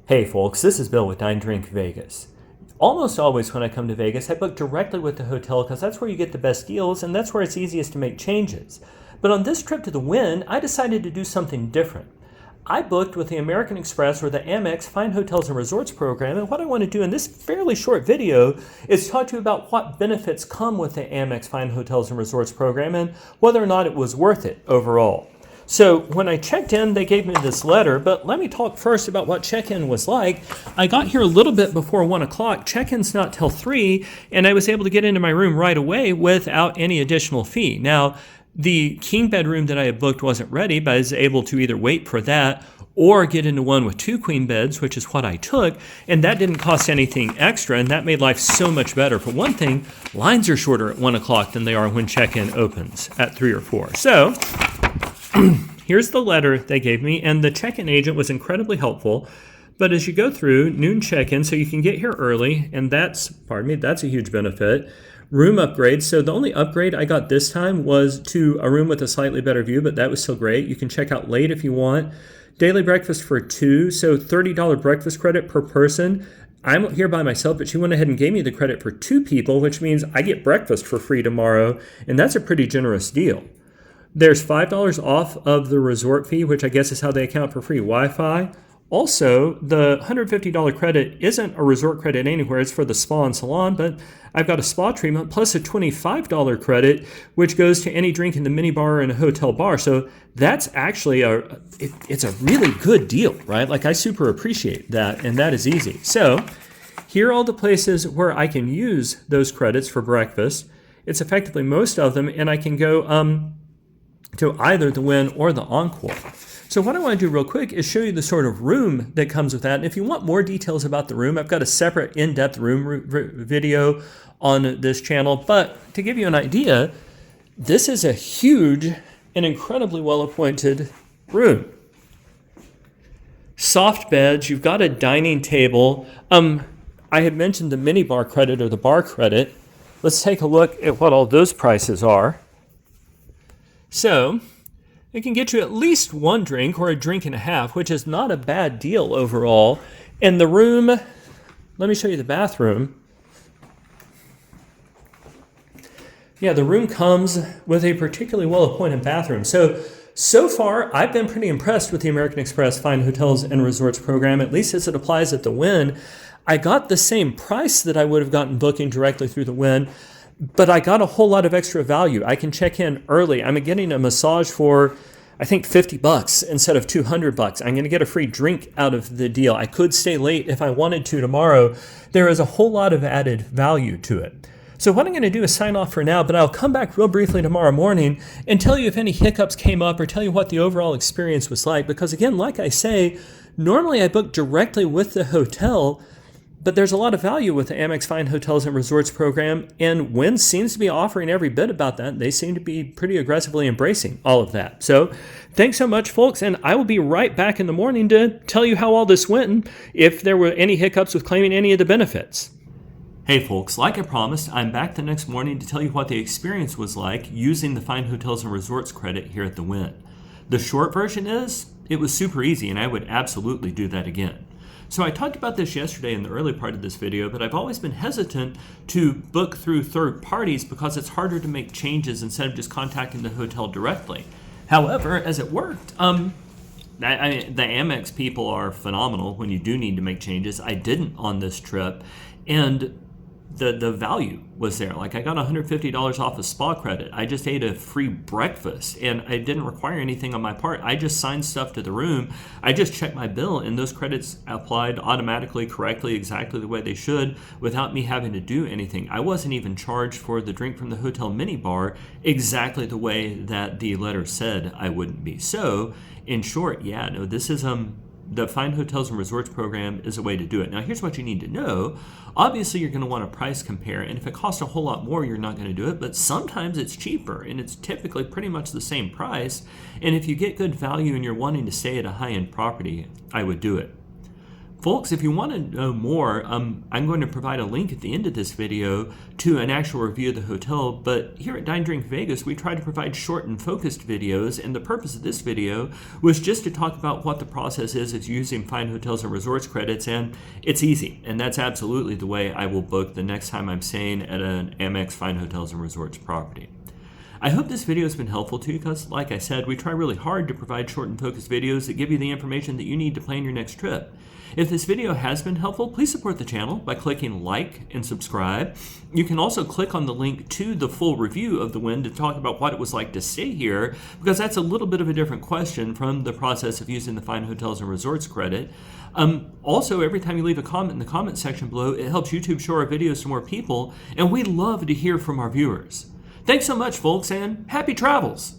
Hey folks, this is Bill with Dine Drink Vegas. Almost always when I come to Vegas, I book directly with the hotel because that's where you get the best deals and that's where it's easiest to make changes. But on this trip to the Wynn, I decided to do something different. I booked with the American Express or the Amex Fine Hotels and Resorts program, and what I want to do in this fairly short video is talk to you about what benefits come with the Amex Fine Hotels and Resorts program and whether or not it was worth it overall. So when I checked in, they gave me this letter, but let me talk first about what check-in was like. I got here a little bit before 1 o'clock. Check-in's not till 3, and I was able to get into my room right away without any additional fee. Now, the king bedroom that I had booked wasn't ready, but I was able to either wait for that or get into one with 2 queen beds, which is what I took, and that didn't cost anything extra, and that made life so much better. For one thing, lines are shorter at 1 o'clock than they are when check-in opens at 3 or 4. So here's the letter they gave me, and the check-in agent was incredibly helpful. But as you go through, noon check-in, so you can get here early, and that's a huge benefit. Room upgrade, so the only upgrade I got this time was to a room with a slightly better view, but that was still great. You can check out late if you want. Daily breakfast for 2, so $30 breakfast credit per person. I'm here by myself, but she went ahead and gave me the credit for 2 people, which means I get breakfast for free tomorrow, and that's a pretty generous deal. There's $5 off of the resort fee, which I guess is how they account for free Wi-Fi. Also, the $150 credit isn't a resort credit anywhere. It's for the spa and salon, but I've got a spa treatment plus a $25 credit, which goes to any drink in the minibar and a hotel bar. So that's actually it's a really good deal, right? Like, I super appreciate that, and that is easy. So here are all the places where I can use those credits for breakfast. It's effectively most of them, and I can go to either the Wynn or the Encore. So what I want to do real quick is show you the sort of room that comes with that. And if you want more details about the room, I've got a separate in-depth room video on this channel. But to give you an idea, this is a huge and incredibly well-appointed room. Soft beds, you've got a dining table. I had mentioned the mini bar credit or the bar credit. Let's take a look at what all those prices are. So it can get you at least 1 drink or a drink and a half, which is not a bad deal overall. And the room, let me show you the bathroom. Yeah, the room comes with a particularly well-appointed bathroom. So far, I've been pretty impressed with the American Express Fine Hotels and Resorts program, at least as it applies at the Wynn. I got the same price that I would have gotten booking directly through the Wynn, but I got a whole lot of extra value. I can check in early. I'm getting a massage for, I think, $50 instead of $200. I'm going to get a free drink out of the deal. I could stay late if I wanted to tomorrow. There is a whole lot of added value to it. So what I'm going to do is sign off for now, but I'll come back real briefly tomorrow morning and tell you if any hiccups came up or tell you what the overall experience was like. Because again, like I say, normally I book directly with the hotel, but there's a lot of value with the Amex Fine Hotels and Resorts program, and Wynn seems to be offering every bit about that. They seem to be pretty aggressively embracing all of that. So thanks so much, folks, and I will be right back in the morning to tell you how all this went and if there were any hiccups with claiming any of the benefits. Hey folks, like I promised, I'm back the next morning to tell you what the experience was like using the Fine Hotels and Resorts credit here at the Wynn. The short version is, it was super easy, and I would absolutely do that again. So I talked about this yesterday in the early part of this video, but I've always been hesitant to book through third parties because it's harder to make changes instead of just contacting the hotel directly. However, as it worked, the Amex people are phenomenal when you do need to make changes. I didn't on this trip, and the value was there. Like, I got $150 off a spa credit. I just ate a free breakfast, and I didn't require anything on my part. I just signed stuff to the room. I just checked my bill, and those credits applied automatically, correctly, exactly the way they should, without me having to do anything. I wasn't even charged for the drink from the hotel minibar exactly the way that the letter said I wouldn't be. So, in short, yeah, no, this is the Fine Hotels and Resorts program is a way to do it. Now, here's what you need to know. Obviously, you're going to want to price compare, and if it costs a whole lot more, you're not going to do it, but sometimes it's cheaper, and it's typically pretty much the same price, and if you get good value and you're wanting to stay at a high-end property, I would do it. Folks, if you want to know more, I'm going to provide a link at the end of this video to an actual review of the hotel, but here at Dine Drink Vegas, we try to provide short and focused videos, and the purpose of this video was just to talk about what the process is of using fine hotels and resorts credits, and it's easy, and that's absolutely the way I will book the next time I'm staying at an Amex Fine Hotels and Resorts property. I hope this video has been helpful to you because, like I said, we try really hard to provide short and focused videos that give you the information that you need to plan your next trip. If this video has been helpful, please support the channel by clicking like and subscribe. You can also click on the link to the full review of the Wynn to talk about what it was like to stay here, because that's a little bit of a different question from the process of using the Fine Hotels and Resorts credit. Also, every time you leave a comment in the comment section below, it helps YouTube show our videos to more people, and we love to hear from our viewers. Thanks so much, folks, and happy travels!